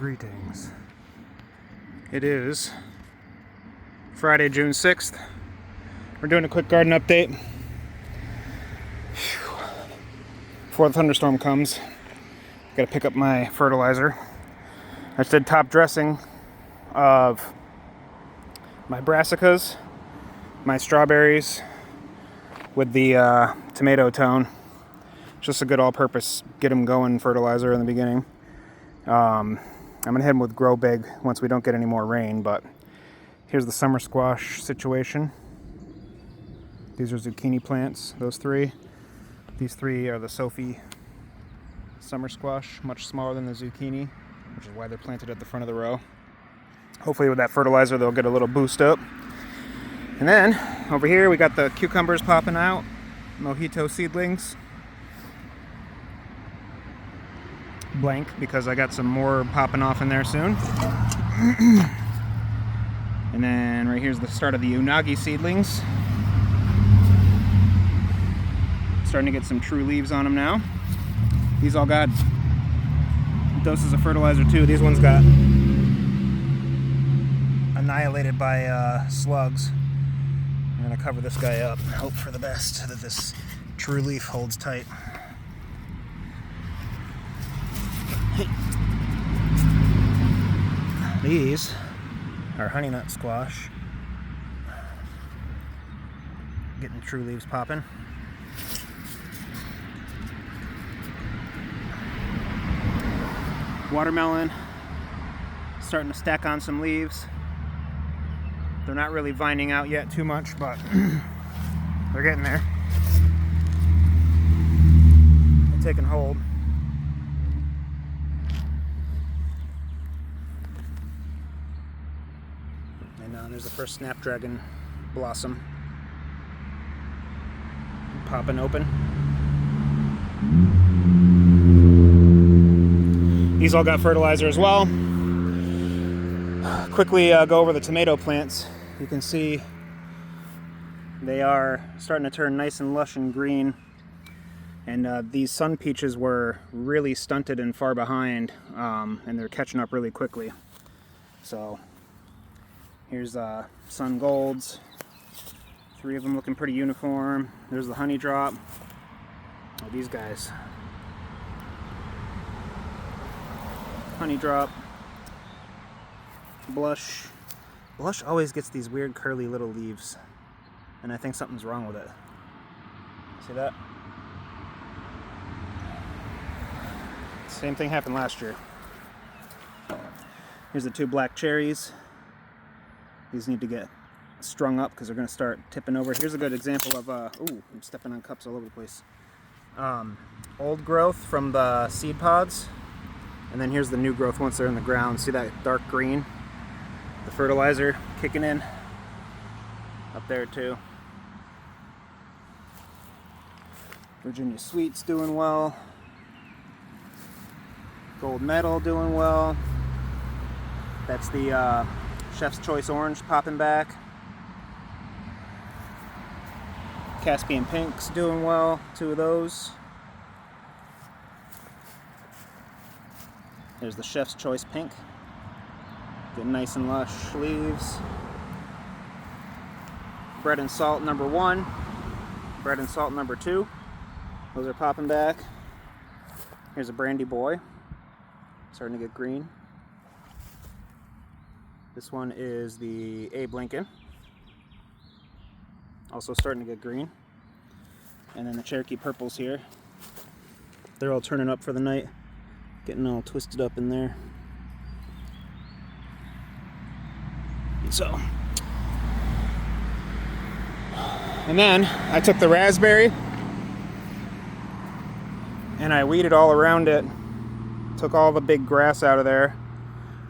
Greetings. It is Friday, June 6th. We're doing a quick garden update. Before the thunderstorm comes, gotta pick up my fertilizer. I just did top dressing of my brassicas, my strawberries with the tomato tone. Just a good all-purpose get them going fertilizer in the beginning. I'm gonna hit them with Grow Big once we don't get any more rain, but here's the summer squash situation. These are zucchini plants, those three. These three are the Sophie summer squash, much smaller than the zucchini, which is why they're planted at the front of the row. Hopefully with that fertilizer they'll get a little boost up. And then over here we got the cucumbers popping out, mojito seedlings. Blank because I got some more popping off in there soon. And then right here's the start of the unagi seedlings. Starting to get some true leaves on them now. These all got doses of fertilizer too. These ones got annihilated by slugs. I'm gonna cover this guy up and hope for the best that this true leaf holds tight. These are honey nut squash. Getting true leaves popping. Watermelon starting to stack on some leaves. They're not really vining out yet too much, but they're getting there. They're taking hold. And there's the first snapdragon blossom popping open. These all got fertilizer as well. Quickly go over the tomato plants. You can see they are starting to turn nice and lush and green. And these sun peaches were really stunted and far behind, and they're catching up really quickly. So here's sun golds. 3 of them looking pretty uniform. There's the honey drop. Oh, these guys. Honey drop. Blush. Blush always gets these weird curly little leaves, and I think something's wrong with it. See that? Same thing happened last year. Here's the 2 black cherries. These need to get strung up because they're going to start tipping over. Here's a good example of, ooh, I'm stepping on cups all over the place. Old growth from the seed pods. And then here's the new growth once they're in the ground. See that dark green? The fertilizer kicking in up there too. Virginia Sweet's doing well. Gold Medal doing well. That's the Chef's Choice Orange popping back. Caspian Pink's doing well, 2 of those. There's the Chef's Choice Pink. Getting nice and lush leaves. Bread and Salt number 1. Bread and Salt number 2. Those are popping back. Here's a Brandy Boy. Starting to get green. This one is the Abe Lincoln. Also starting to get green. And then the Cherokee Purples here. They're all turning up for the night. Getting all twisted up in there. So. And then I took the raspberry and I weeded all around it. Took all the big grass out of there.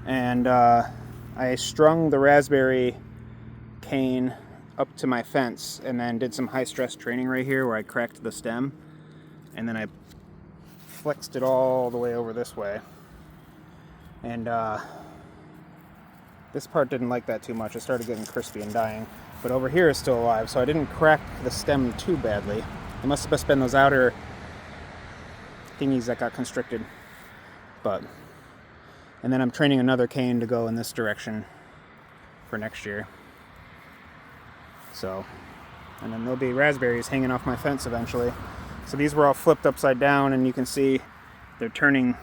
And I strung the raspberry cane up to my fence and then did some high stress training right here where I cracked the stem, and then I flexed it all the way over this way. And this part didn't like that too much. It started getting crispy and dying, but over here is still alive, so I didn't crack the stem too badly. It must have just been those outer thingies that got constricted, but And then I'm training another cane to go in this direction for next year. So, and then there'll be raspberries hanging off my fence eventually. So these were all flipped upside down, and you can see they're turning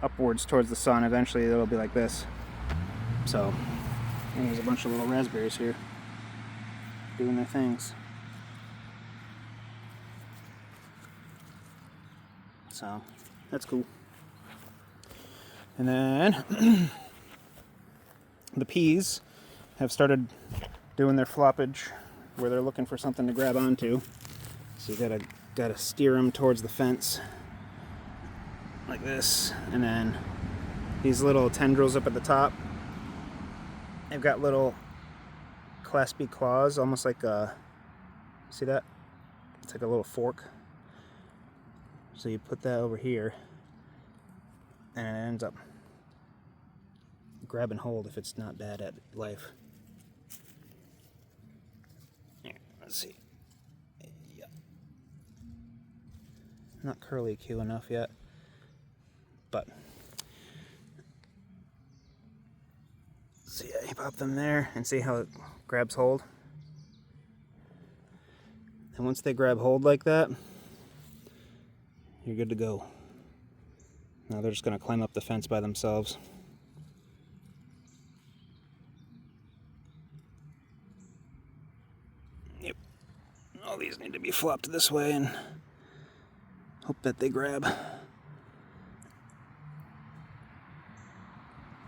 upwards towards the sun. Eventually it'll be like this. So, and there's a bunch of little raspberries here doing their things. So that's cool. And then the peas have started doing their floppage where they're looking for something to grab onto. So you gotta steer them towards the fence like this. And then these little tendrils up at the top, they've got little claspy claws, almost like a, see that? It's like a little fork. So you put that over here, and it ends up grabbing hold if it's not bad at life. Here, let's see. Yeah. Not curly Q enough yet, but see, you pop them there and see how it grabs hold. And once they grab hold like that, you're good to go. Now they're just going to climb up the fence by themselves. Yep. All these need to be flopped this way and hope that they grab.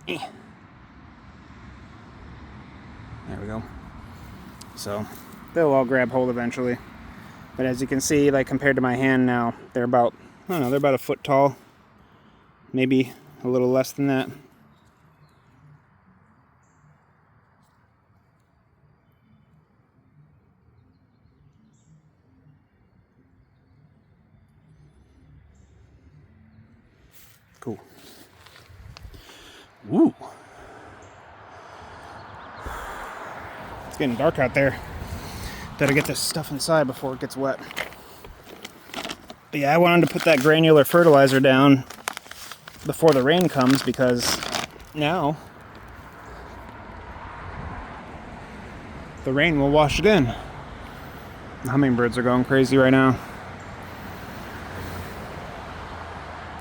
There we go. So they'll all grab hold eventually. But as you can see, like compared to my hand now, they're about, I don't know, they're about a foot tall. Maybe a little less than that. Cool. Woo! It's getting dark out there. Better get this stuff inside before it gets wet. But yeah, I wanted to put that granular fertilizer down before the rain comes, because now the rain will wash it in. The hummingbirds are going crazy right now.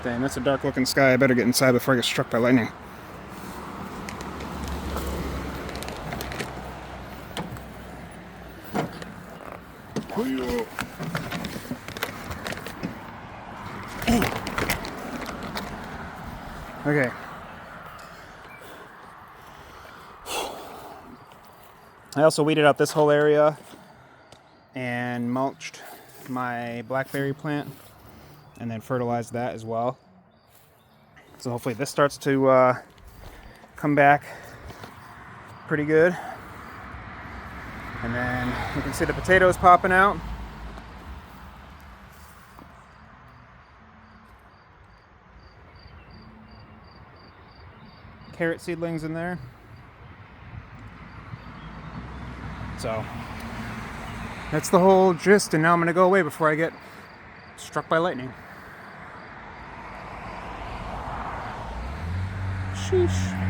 Dang, that's a dark looking sky. I better get inside before I get struck by lightning. Okay. I also weeded out this whole area and mulched my blackberry plant and then fertilized that as well. So hopefully this starts to come back pretty good. And then you can see the potatoes popping out. Carrot seedlings in there. So that's the whole gist, and now I'm gonna go away before I get struck by lightning. Sheesh.